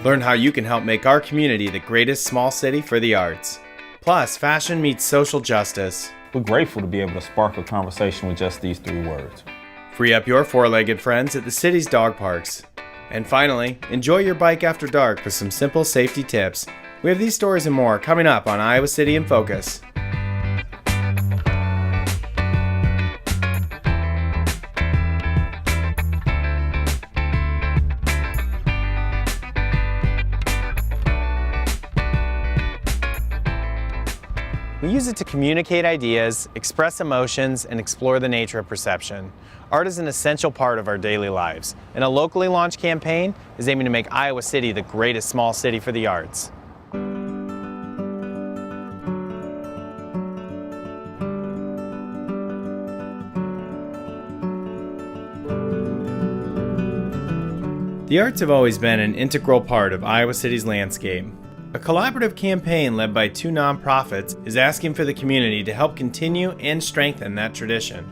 Learn how you can help make our community the greatest small city for the arts. Plus, fashion meets social justice. We're grateful to be able to spark a conversation with just these 3 words. Free up your four-legged friends at the city's dog parks. And finally, enjoy your bike after dark with some simple safety tips. We have these stories and more coming up on Iowa City in Focus. We use it to communicate ideas, express emotions, and explore the nature of perception. Art is an essential part of our daily lives, and a locally launched campaign is aiming to make Iowa City the greatest small city for the arts. The arts have always been an integral part of Iowa City's landscape. A collaborative campaign led by 2 nonprofits is asking for the community to help continue and strengthen that tradition.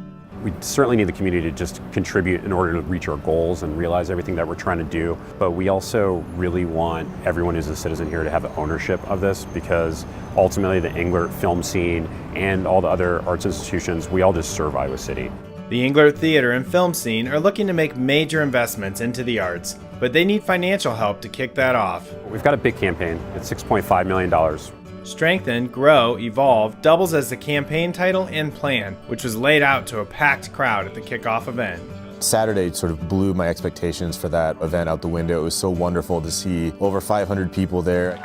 We certainly need the community to just contribute in order to reach our goals and realize everything that we're trying to do. But we also really want everyone who's a citizen here to have ownership of this, because ultimately the Englert film scene and all the other arts institutions, we all just serve Iowa City. The Englert theater and film scene are looking to make major investments into the arts, but they need financial help to kick that off. We've got a big campaign. It's $6.5 million. Strengthen, Grow, Evolve doubles as the campaign title and plan, which was laid out to a packed crowd at the kickoff event. Saturday sort of blew my expectations for that event out the window. It was so wonderful to see over 500 people there.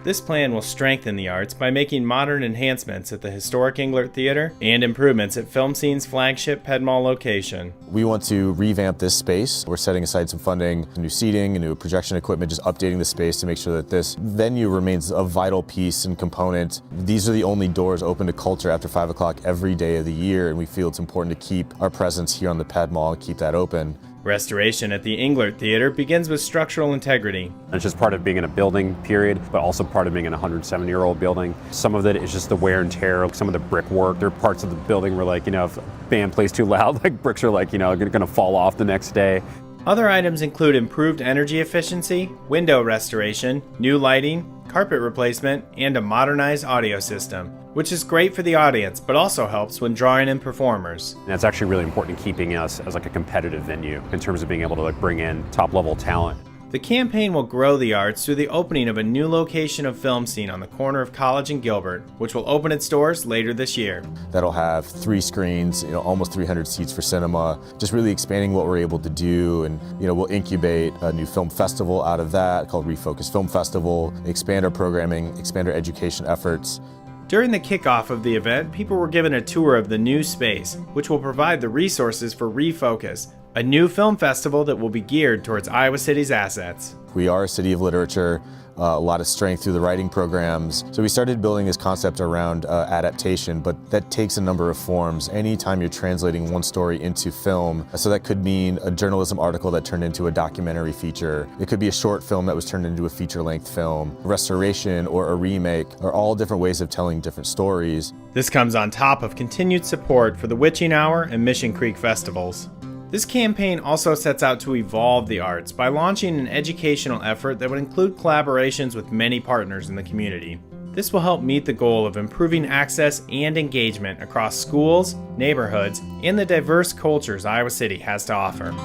This plan will strengthen the arts by making modern enhancements at the historic Englert Theater and improvements at Film Scene's flagship Pedmall location. We want to revamp this space. We're setting aside some funding, new seating, new projection equipment, just updating the space to make sure that this venue remains a vital piece and component. These are the only doors open to culture after 5 o'clock every day of the year, and we feel it's important to keep our presence here on the Pedmall and keep that open. Restoration at the Englert Theater begins with structural integrity. It's just part of being in a building, period, but also part of being in a 170-year-old building. Some of it is just the wear and tear, some of the brickwork. There are parts of the building where, like, if a band plays too loud, like bricks are like, going to fall off the next day. Other items include improved energy efficiency, window restoration, new lighting, carpet replacement, and a modernized audio system, which is great for the audience, but also helps when drawing in performers. And that's actually really important in keeping us as like a competitive venue in terms of being able to bring in top-level talent. The campaign will grow the arts through the opening of a new location of Film Scene on the corner of College and Gilbert, which will open its doors later this year. That'll have 3 screens, almost 300 seats for cinema, just really expanding what we're able to do. And we'll incubate a new film festival out of that called Refocus Film Festival, expand our programming, expand our education efforts. During the kickoff of the event, people were given a tour of the new space, which will provide the resources for Refocus, a new film festival that will be geared towards Iowa City's assets. We are a city of literature, a lot of strength through the writing programs. So we started building this concept around adaptation, but that takes a number of forms. Anytime you're translating one story into film, so that could mean a journalism article that turned into a documentary feature. It could be a short film that was turned into a feature-length film. Restoration or a remake are all different ways of telling different stories. This comes on top of continued support for the Witching Hour and Mission Creek festivals. This campaign also sets out to evolve the arts by launching an educational effort that would include collaborations with many partners in the community. This will help meet the goal of improving access and engagement across schools, neighborhoods, and the diverse cultures Iowa City has to offer.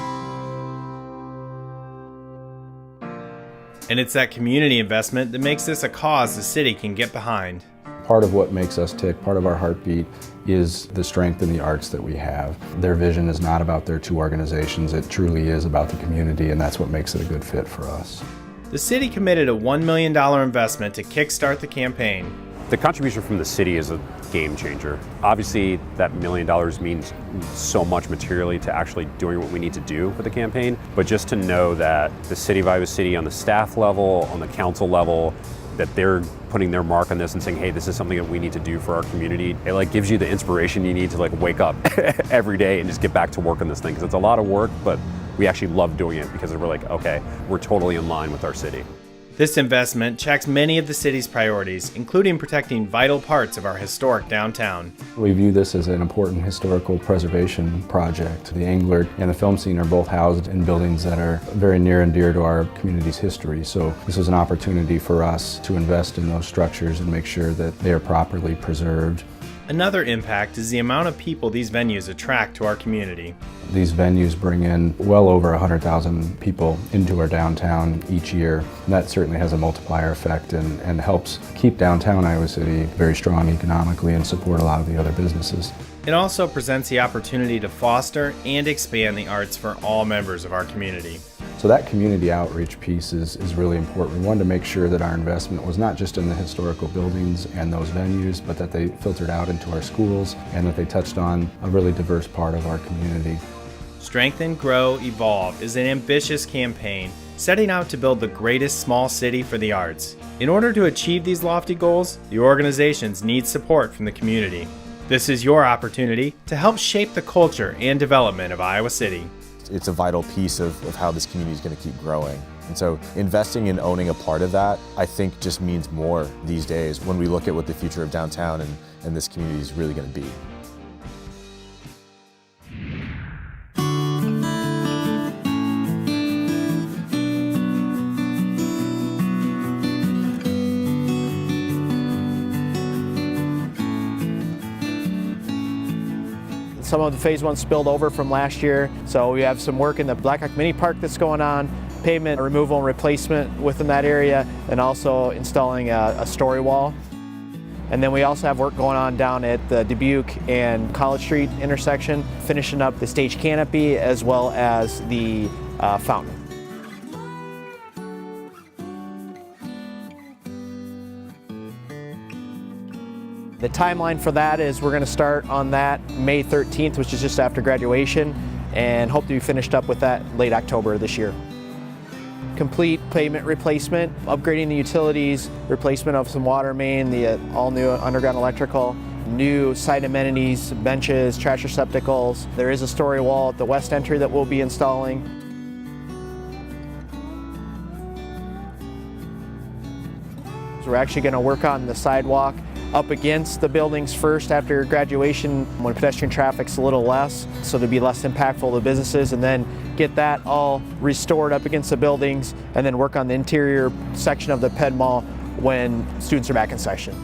And it's that community investment that makes this a cause the city can get behind. Part of what makes us tick, part of our heartbeat, is the strength in the arts that we have. Their vision is not about their 2 organizations, it truly is about the community, and that's what makes it a good fit for us. The city committed a $1 million investment to kickstart the campaign. The contribution from the city is a game changer. Obviously, that $1 million means so much materially to actually doing what we need to do for the campaign, but just to know that the city of Iowa City on the staff level, on the council level, that they're putting their mark on this and saying, hey, this is something that we need to do for our community. It gives you the inspiration you need to wake up every day and just get back to work on this thing, because it's a lot of work, but we actually love doing it because we're okay, we're totally in line with our city. This investment checks many of the city's priorities, including protecting vital parts of our historic downtown. We view this as an important historical preservation project. The Angler and the film scene are both housed in buildings that are very near and dear to our community's history. So this was an opportunity for us to invest in those structures and make sure that they are properly preserved. Another impact is the amount of people these venues attract to our community. These venues bring in well over 100,000 people into our downtown each year. And that certainly has a multiplier effect and helps keep downtown Iowa City very strong economically and support a lot of the other businesses. It also presents the opportunity to foster and expand the arts for all members of our community. So that community outreach piece is really important. We wanted to make sure that our investment was not just in the historical buildings and those venues, but that they filtered out into our schools and that they touched on a really diverse part of our community. Strengthen, Grow, Evolve is an ambitious campaign setting out to build the greatest small city for the arts. In order to achieve these lofty goals, the organizations need support from the community. This is your opportunity to help shape the culture and development of Iowa City. It's a vital piece of how this community is going to keep growing. And so investing and owning a part of that, I think just means more these days when we look at what the future of downtown and this community is really going to be. Some of the Phase 1 spilled over from last year, so we have some work in the Blackhawk Mini Park that's going on, pavement removal and replacement within that area, and also installing a story wall. And then we also have work going on down at the Dubuque and College Street intersection, finishing up the stage canopy as well as the fountain. The timeline for that is we're going to start on that May 13th, which is just after graduation, and hope to be finished up with that late October this year. Complete pavement replacement, upgrading the utilities, replacement of some water main, the all-new underground electrical, new site amenities, benches, trash receptacles. There is a story wall at the west entry that we'll be installing. So we're actually going to work on the sidewalk up against the buildings first after graduation when pedestrian traffic's a little less, so to be less impactful to the businesses, and then get that all restored up against the buildings, and then work on the interior section of the Ped Mall when students are back in session.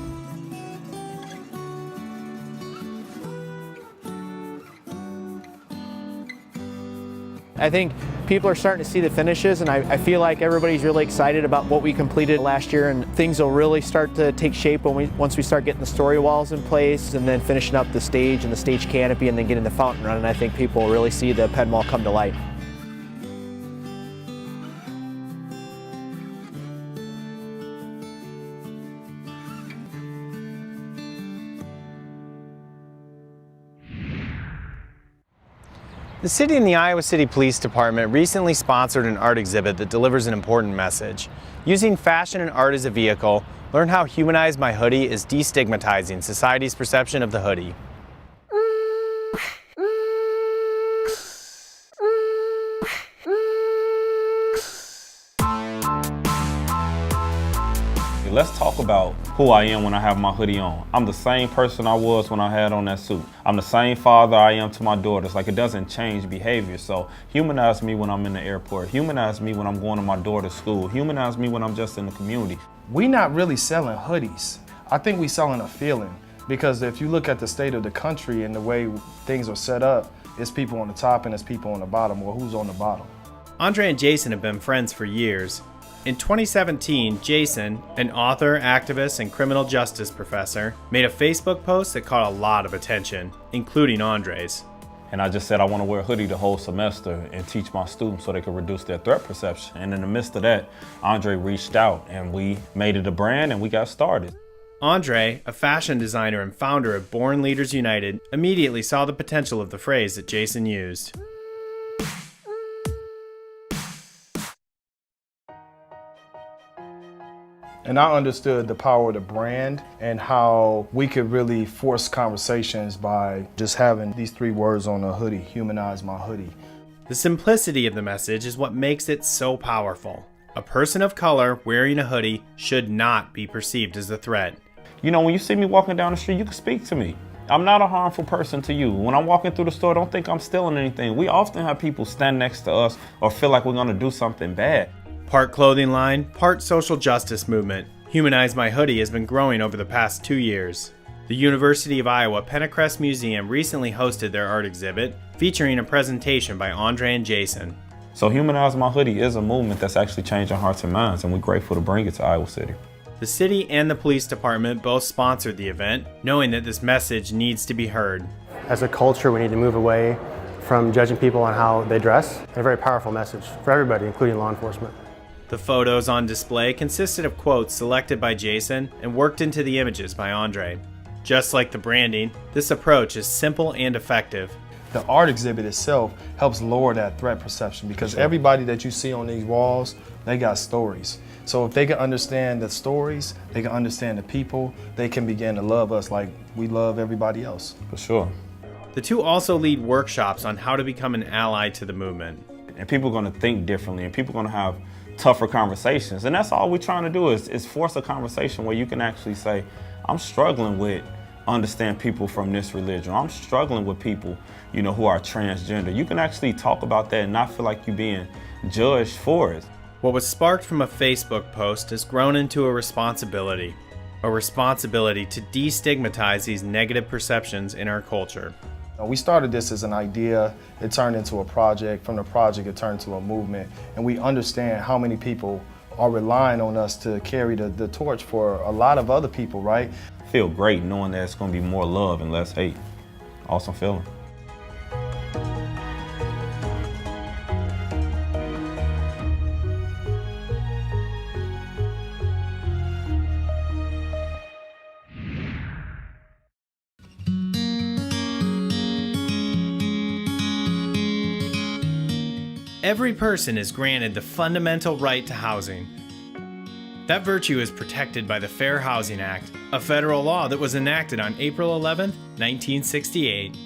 I think people are starting to see the finishes, and I feel like everybody's really excited about what we completed last year, and things will really start to take shape once we start getting the story walls in place and then finishing up the stage and the stage canopy and then getting the fountain running. I think people will really see the Ped Mall come to light. The city and the Iowa City Police Department recently sponsored an art exhibit that delivers an important message. Using fashion and art as a vehicle, learn how Humanize My Hoodie is destigmatizing society's perception of the hoodie. Let's talk about who I am when I have my hoodie on. I'm the same person I was when I had on that suit. I'm the same father I am to my daughters. Like, it doesn't change behavior. So humanize me when I'm in the airport. Humanize me when I'm going to my daughter's school. Humanize me when I'm just in the community. We not really selling hoodies. I think we selling a feeling, because if you look at the state of the country and the way things are set up, it's people on the top and it's people on the bottom. Well, who's on the bottom? Andre and Jason have been friends for years. In 2017, Jason, an author, activist, and criminal justice professor, made a Facebook post that caught a lot of attention, including Andre's. And I just said I want to wear a hoodie the whole semester and teach my students so they can reduce their threat perception. And in the midst of that, Andre reached out and we made it a brand and we got started. Andre, a fashion designer and founder of Born Leaders United, immediately saw the potential of the phrase that Jason used. And I understood the power of the brand and how we could really force conversations by just having these 3 words on a hoodie: Humanize My Hoodie. The simplicity of the message is what makes it so powerful. A person of color wearing a hoodie should not be perceived as a threat. You know, when you see me walking down the street, you can speak to me. I'm not a harmful person to you. When I'm walking through the store, don't think I'm stealing anything. We often have people stand next to us or feel like we're gonna do something bad. Part clothing line, part social justice movement. Humanize My Hoodie has been growing over the past 2 years. The University of Iowa Pentecrest Museum recently hosted their art exhibit featuring a presentation by Andre and Jason. So Humanize My Hoodie is a movement that's actually changing hearts and minds, and we're grateful to bring it to Iowa City. The city and the police department both sponsored the event, knowing that this message needs to be heard. As a culture, we need to move away from judging people on how they dress. A very powerful message for everybody, including law enforcement. The photos on display consisted of quotes selected by Jason and worked into the images by Andre. Just like the branding, this approach is simple and effective. The art exhibit itself helps lower that threat perception because everybody that you see on these walls, they got stories. So if they can understand the stories, they can understand the people, they can begin to love us like we love everybody else. For sure. The two also lead workshops on how to become an ally to the movement. And people are gonna think differently, and people are gonna have tougher conversations. And that's all we're trying to do is force a conversation where you can actually say, I'm struggling with understand people from this religion. I'm struggling with people, you know, who are transgender. You can actually talk about that and not feel like you're being judged for it. What was sparked from a Facebook post has grown into a responsibility to destigmatize these negative perceptions in our culture. We started this as an idea, it turned into a project, from the project it turned into a movement, and we understand how many people are relying on us to carry the torch for a lot of other people, right? I feel great knowing that it's gonna be more love and less hate. Awesome feeling. Every person is granted the fundamental right to housing. That virtue is protected by the Fair Housing Act, a federal law that was enacted on April 11, 1968.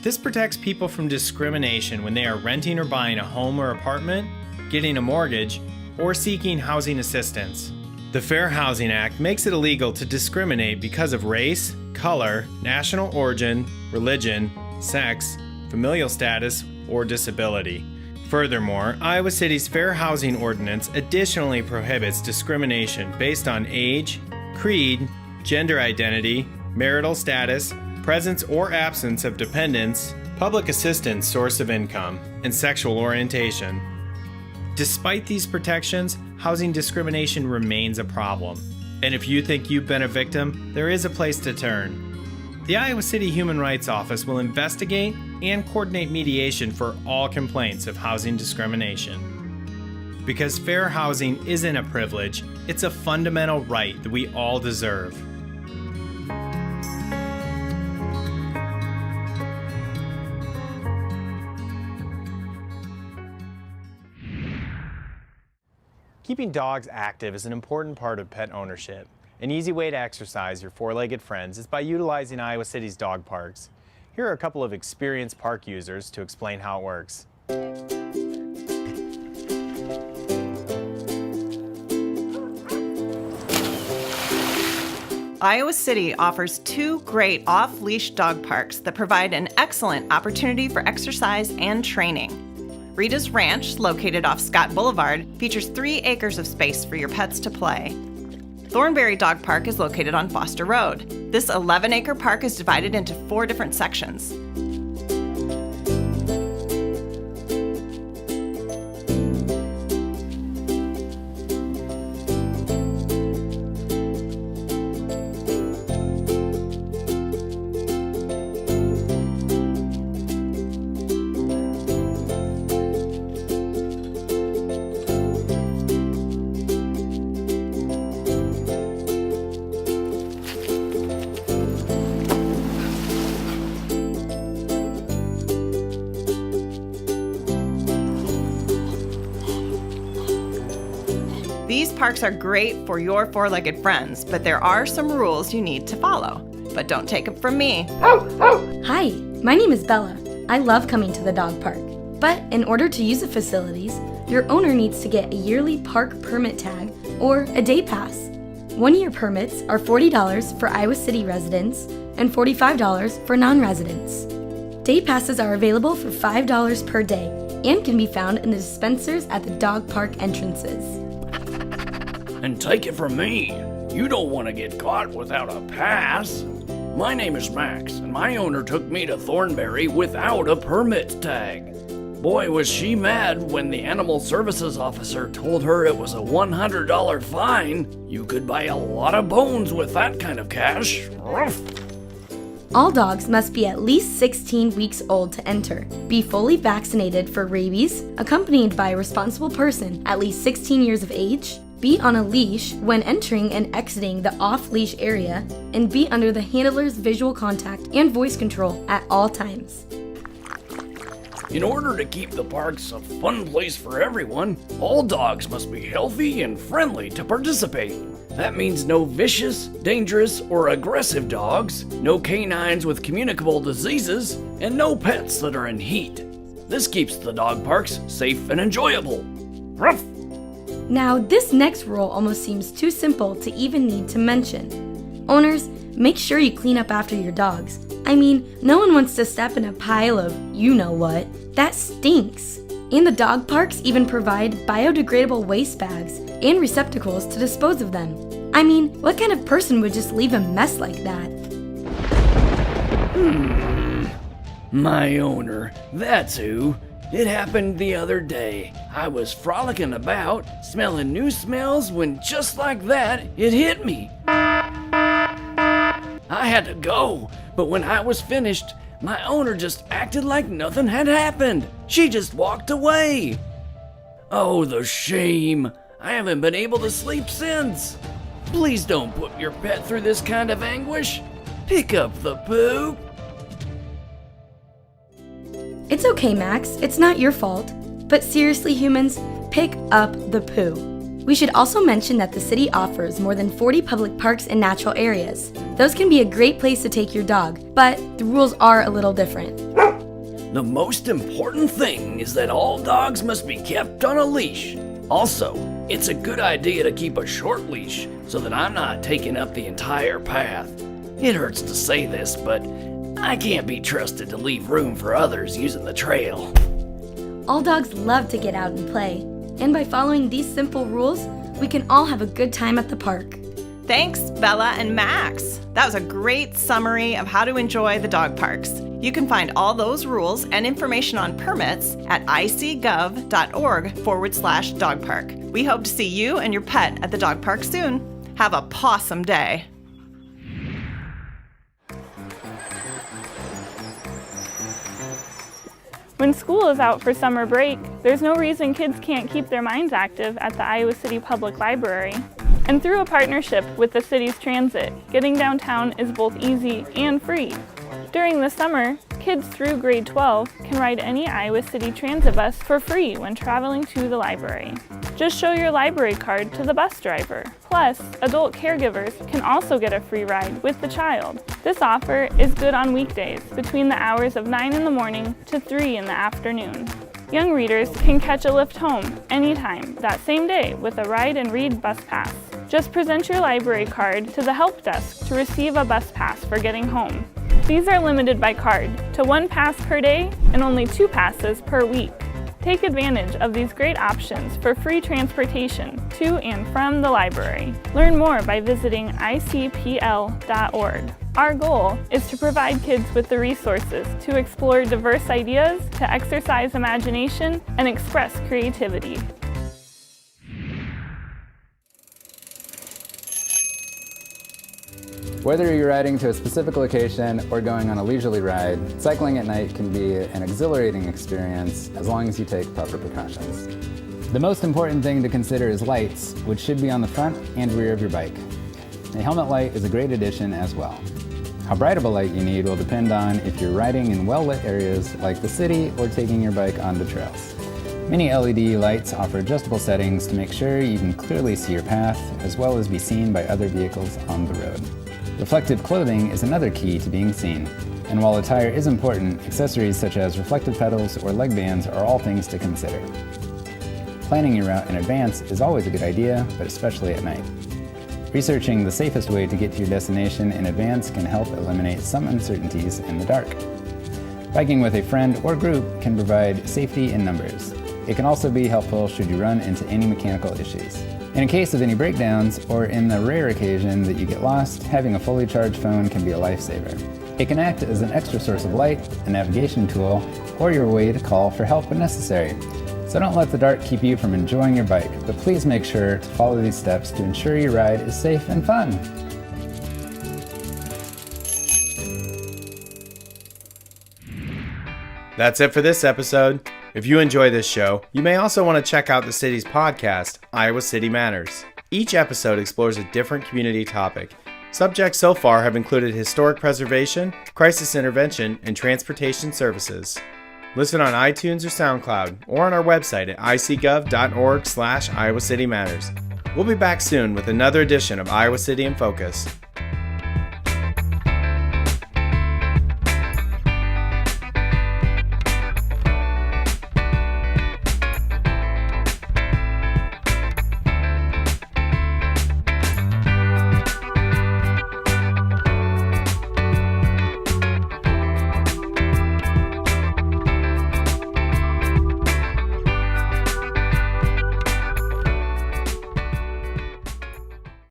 This protects people from discrimination when they are renting or buying a home or apartment, getting a mortgage, or seeking housing assistance. The Fair Housing Act makes it illegal to discriminate because of race, color, national origin, religion, sex, familial status, or disability. Furthermore, Iowa City's Fair Housing Ordinance additionally prohibits discrimination based on age, creed, gender identity, marital status, presence or absence of dependents, public assistance source of income, and sexual orientation. Despite these protections, housing discrimination remains a problem. And if you think you've been a victim, there is a place to turn. The Iowa City Human Rights Office will investigate and coordinate mediation for all complaints of housing discrimination. Because fair housing isn't a privilege, it's a fundamental right that we all deserve. Keeping dogs active is an important part of pet ownership. An easy way to exercise your four-legged friends is by utilizing Iowa City's dog parks. Here are a couple of experienced park users to explain how it works. Iowa City offers 2 great off-leash dog parks that provide an excellent opportunity for exercise and training. Rita's Ranch, located off Scott Boulevard, features 3 acres of space for your pets to play. Thornberry Dog Park is located on Foster Road. This 11-acre park is divided into 4 different sections. These parks are great for your four-legged friends, but there are some rules you need to follow. But don't take them from me. Hi, my name is Bella. I love coming to the dog park. But in order to use the facilities, your owner needs to get a yearly park permit tag or a day pass. 1-year permits are $40 for Iowa City residents and $45 for non-residents. Day passes are available for $5 per day and can be found in the dispensers at the dog park entrances. And take it from me, you don't want to get caught without a pass. My name is Max, and my owner took me to Thornberry without a permit tag. Boy, was she mad when the animal services officer told her it was a $100 fine. You could buy a lot of bones with that kind of cash. Ruff. All dogs must be at least 16 weeks old to enter, be fully vaccinated for rabies, accompanied by a responsible person at least 16 years of age, be on a leash when entering and exiting the off-leash area, and be under the handler's visual contact and voice control at all times. In order to keep the parks a fun place for everyone, all dogs must be healthy and friendly to participate. That means no vicious, dangerous, or aggressive dogs, no canines with communicable diseases, and no pets that are in heat. This keeps the dog parks safe and enjoyable. Ruff! Now, this next rule almost seems too simple to even need to mention. Owners, make sure you clean up after your dogs. I mean, no one wants to step in a pile of you-know-what. That stinks. And the dog parks even provide biodegradable waste bags and receptacles to dispose of them. I mean, what kind of person would just leave a mess like that? My owner, that's who. It happened the other day. I was frolicking about, smelling new smells, when just like that, it hit me. I had to go, but when I was finished, my owner just acted like nothing had happened. She just walked away. Oh, the shame. I haven't been able to sleep since. Please don't put your pet through this kind of anguish. Pick up the poop. It's okay, Max. It's not your fault. But seriously, humans, pick up the poo. We should also mention that the city offers more than 40 public parks and natural areas. Those can be a great place to take your dog, but the rules are a little different. The most important thing is that all dogs must be kept on a leash. Also, it's a good idea to keep a short leash so that I'm not taking up the entire path. It hurts to say this, but I can't be trusted to leave room for others using the trail. All dogs love to get out and play, and by following these simple rules, we can all have a good time at the park. Thanks, Bella and Max. That was a great summary of how to enjoy the dog parks. You can find all those rules and information on permits at icgov.org/dog park. We hope to see you and your pet at the dog park soon. Have a pawsome day. When school is out for summer break, there's no reason kids can't keep their minds active at the Iowa City Public Library. And through a partnership with the city's transit, getting downtown is both easy and free. During the summer, kids through grade 12 can ride any Iowa City transit bus for free when traveling to the library. Just show your library card to the bus driver. Plus, adult caregivers can also get a free ride with the child. This offer is good on weekdays between the hours of 9 in the morning to 3 in the afternoon. Young readers can catch a lift home anytime that same day with a Ride and Read bus pass. Just present your library card to the help desk to receive a bus pass for getting home. These are limited by card to 1 pass per day and only 2 passes per week. Take advantage of these great options for free transportation to and from the library. Learn more by visiting icpl.org. Our goal is to provide kids with the resources to explore diverse ideas, to exercise imagination, and express creativity. Whether you're riding to a specific location or going on a leisurely ride, cycling at night can be an exhilarating experience as long as you take proper precautions. The most important thing to consider is lights, which should be on the front and rear of your bike. A helmet light is a great addition as well. How bright of a light you need will depend on if you're riding in well-lit areas like the city or taking your bike onto trails. Many LED lights offer adjustable settings to make sure you can clearly see your path as well as be seen by other vehicles on the road. Reflective clothing is another key to being seen, and while attire is important, accessories such as reflective pedals or leg bands are all things to consider. planning your route in advance is always a good idea, but especially at night. Researching the safest way to get to your destination in advance can help eliminate some uncertainties in the dark. Biking with a friend or group can provide safety in numbers. It can also be helpful should you run into any mechanical issues. In a case of any breakdowns, or in the rare occasion that you get lost, having a fully charged phone can be a lifesaver. It can act as an extra source of light, a navigation tool, or your way to call for help when necessary. So don't let the dark keep you from enjoying your bike, but please make sure to follow these steps to ensure your ride is safe and fun. That's it for this episode. If you enjoy this show, you may also want to check out the city's podcast, Iowa City Matters. Each episode explores a different community topic. Subjects so far have included historic preservation, crisis intervention, and transportation services. Listen on iTunes or SoundCloud, or on our website at icgov.org/Iowa City Matters. We'll be back soon with another edition of Iowa City in Focus.